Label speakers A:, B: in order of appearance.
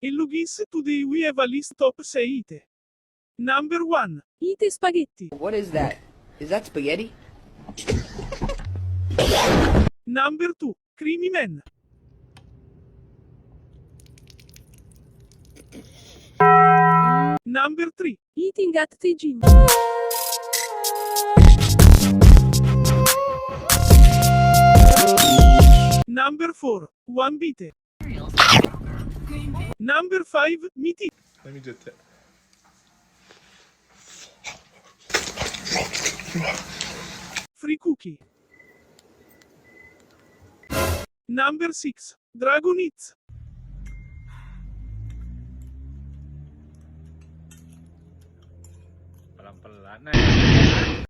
A: Hello guys, today we have a list top 6 eat. Number 1. Eat spaghetti.
B: What is that? Is that spaghetti?
A: Number 2. Creamy man. Number 3. Eating at the gym. Number 4. One bite. Number 5. Meat.
C: Let me just.
A: Free cookie. Number 6. Dragon Eats.
C: Pelan-pelan. Nah.